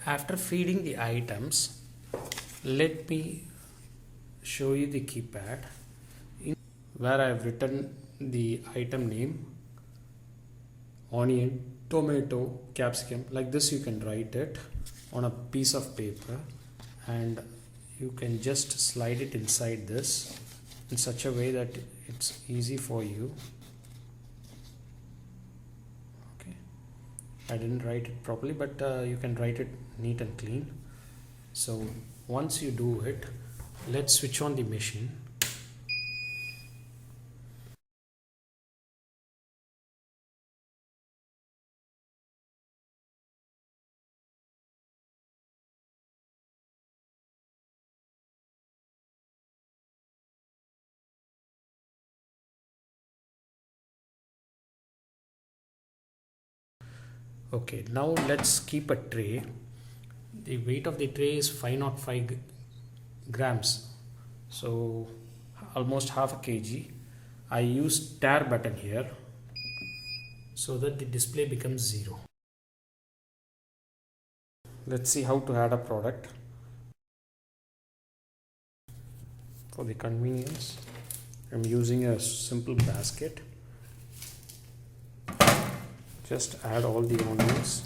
After feeding the items, let me show you the keypad where I have written the item name, onion, tomato, capsicum. Like this you can write it on a piece of paper and you can just slide it inside this in such a way that it's easy for you. Okay, I didn't write it properly, but you can write it neat and clean. So once you do it, let's switch on the machine. Okay, now let's keep a tray. The weight of the tray is 505 grams, so almost half a kg. I use tare button here so that the display becomes 0. Let's see how to add a product. For the convenience, I'm using a simple basket. Just add all the onions.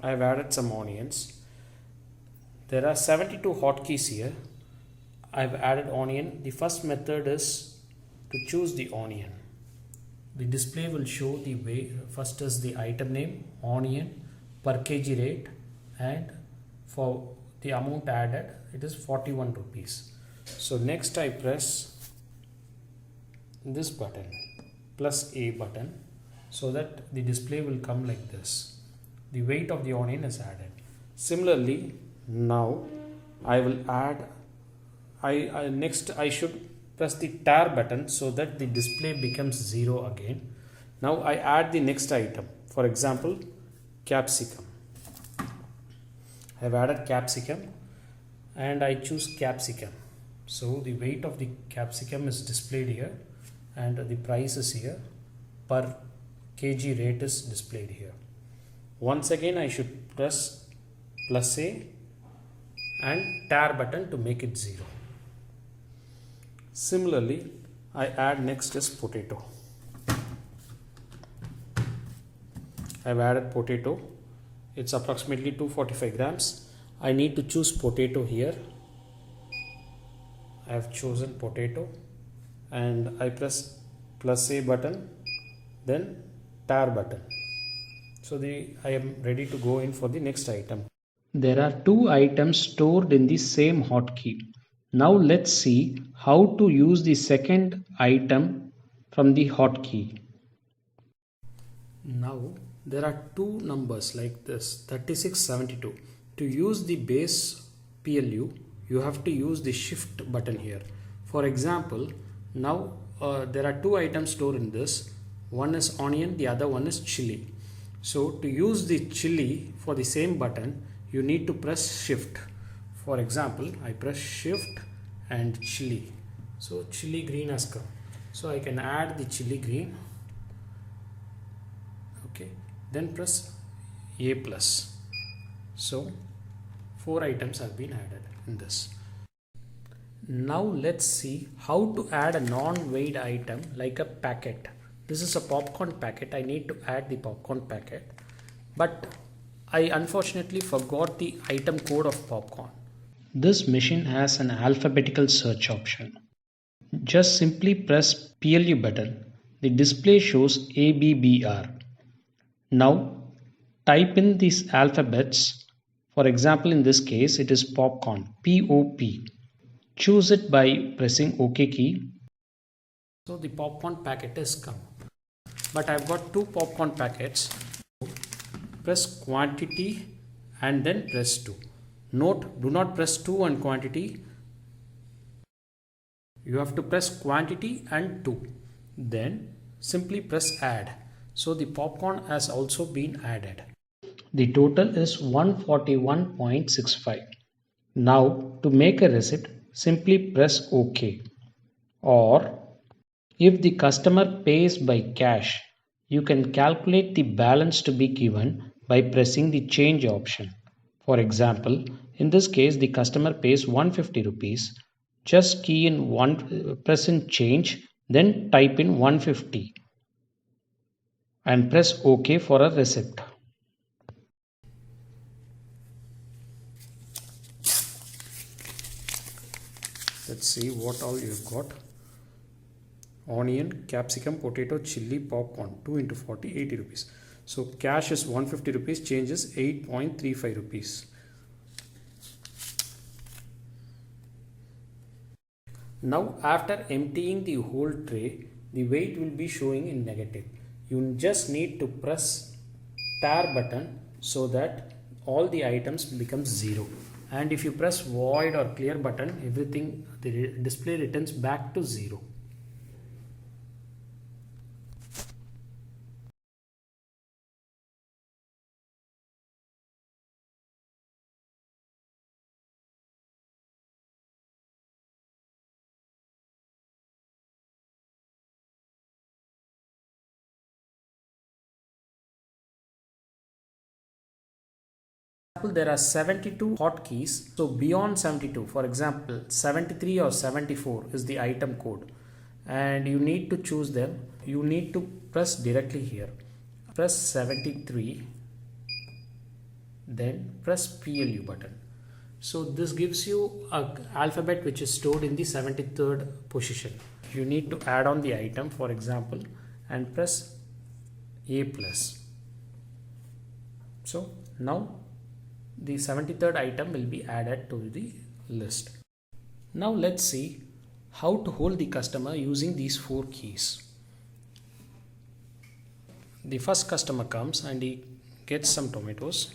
I've added some onions. There are 72 hotkeys here. I've added onion. The first method is to choose the onion. The display will show the way. First is the item name, onion, per kg rate, and for the amount added it is 41 rupees. So next I press this button, plus A button, so that the display will come like this. The weight of the onion is added. Similarly, now I will add, next I should press the tare button so that the display becomes 0 again. Now I add the next item, for example capsicum. I have added capsicum and I choose capsicum. So the weight of the capsicum is displayed here and the price is here, per kg rate is displayed here. Once again I should press plus A and tare button to make it 0. Similarly, I add next is potato. I have added potato. It's approximately 245 grams. I need to choose potato here. I have chosen potato and I press plus A button, then tare button. So I am ready to go in for the next item. There are two items stored in the same hotkey. Now let's see how to use the second item from the hotkey. Now there are two numbers like this, 3672. To use the base PLU, you have to use the shift button here. For example, now there are two items stored in this. One is onion, the other one is chili. So to use the chili for the same button, you need to press shift. For example, I press shift and chili. So chili green has come. So I can add the chili green. Okay, then press A plus. So 4 items have been added in this. Now let's see how to add a non-weighed item like a packet. This is a popcorn packet. I need to add the popcorn packet, but I unfortunately forgot the item code of popcorn. This machine has an alphabetical search option. Just simply press PLU button. The display shows ABBR. Now type in these alphabets. For example, in this case it is popcorn, POP. Choose it by pressing OK key. So the popcorn packet is come. But I've got 2 popcorn packets. Press quantity and then press 2. Note, do not press 2 and quantity. You have to press quantity and 2. Then simply press add. So the popcorn has also been added. The total is 141.65. Now to make a receipt, simply press OK. Or if the customer pays by cash, you can calculate the balance to be given by pressing the change option. For example, in this case the customer pays 150 rupees. Just key in press in change, then type in 150 and press OK for a receipt. Let's see what all you've got. Onion, capsicum, potato, chili, popcorn, 2 into 40, 80 rupees. So cash is 150 rupees, change is 8.35 rupees. Now after emptying the whole tray, the weight will be showing in negative. You just need to press tar button so that all the items become 0. And if you press void or clear button, everything, the display returns back to 0. There are 72 hotkeys. So beyond 72, for example 73 or 74 is the item code and you need to choose them. You need to press directly here. Press 73, then press PLU button. So this gives you an alphabet which is stored in the 73rd position. You need to add on the item, for example, and press A plus. So now the 73rd item will be added to the list. Now let's see how to hold the customer using these 4 keys. The first customer comes and he gets some tomatoes.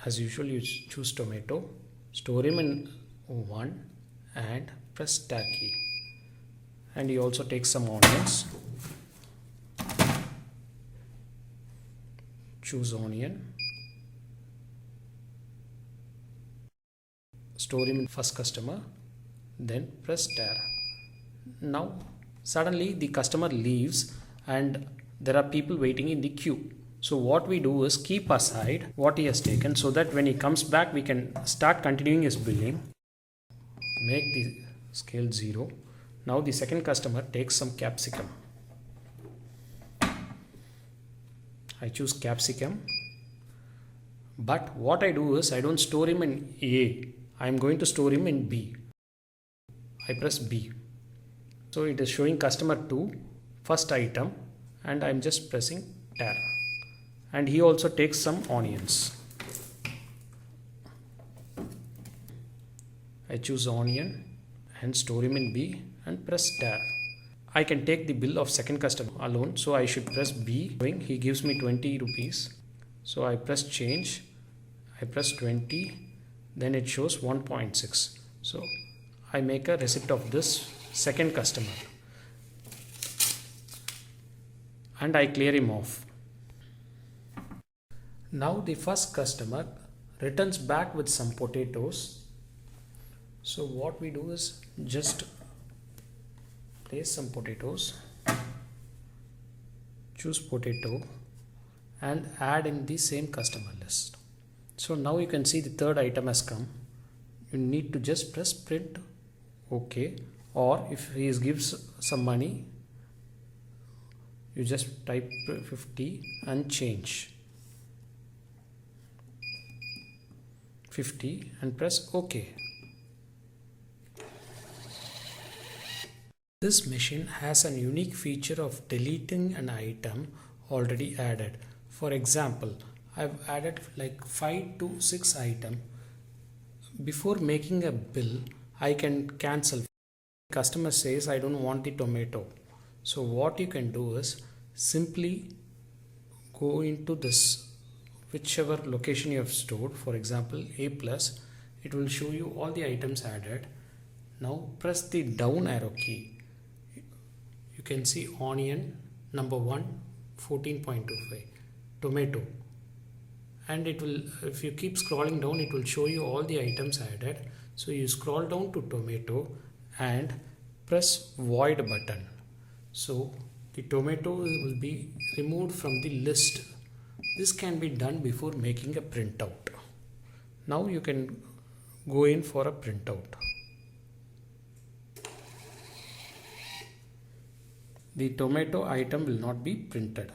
As usual, you choose tomato, store him in 1 and press tab key. And he also takes some onions. Choose onion. Store him in first customer, then press tab. Now suddenly the customer leaves and there are people waiting in the queue. So what we do is keep aside what he has taken so that when he comes back we can start continuing his billing. Make the scale 0. Now the second customer takes some capsicum. I choose capsicum, but what I do is I don't store him in A. I am going to store him in B. I press B. So it is showing customer 2, first item, and I am just pressing tab. And he also takes some onions. I choose onion and store him in B and press tab. I can take the bill of second customer alone, so I should press B. He gives me 20 rupees. So I press change. I press 20. Then it shows 1.6. So I make a receipt of this second customer and I clear him off. Now the first customer returns back with some potatoes. So what we do is just place some potatoes, choose potato and add in the same customer list. So now you can see the third item has come. You need to just press print OK, or if he gives some money, you just type 50 and change 50 and press OK. This machine has a unique feature of deleting an item already added. For example, I've added like 5 to 6 items. Before making a bill, I can cancel. Customer says I don't want the tomato. So what you can do is simply go into this whichever location you have stored. For example, A plus, it will show you all the items added. Now press the down arrow key. You can see onion number 1, 14.25, tomato. And it will, if you keep scrolling down, it will show you all the items added. So you scroll down to tomato and press void button. So the tomato will be removed from the list. This can be done before making a printout. Now you can go in for a printout. The tomato item will not be printed.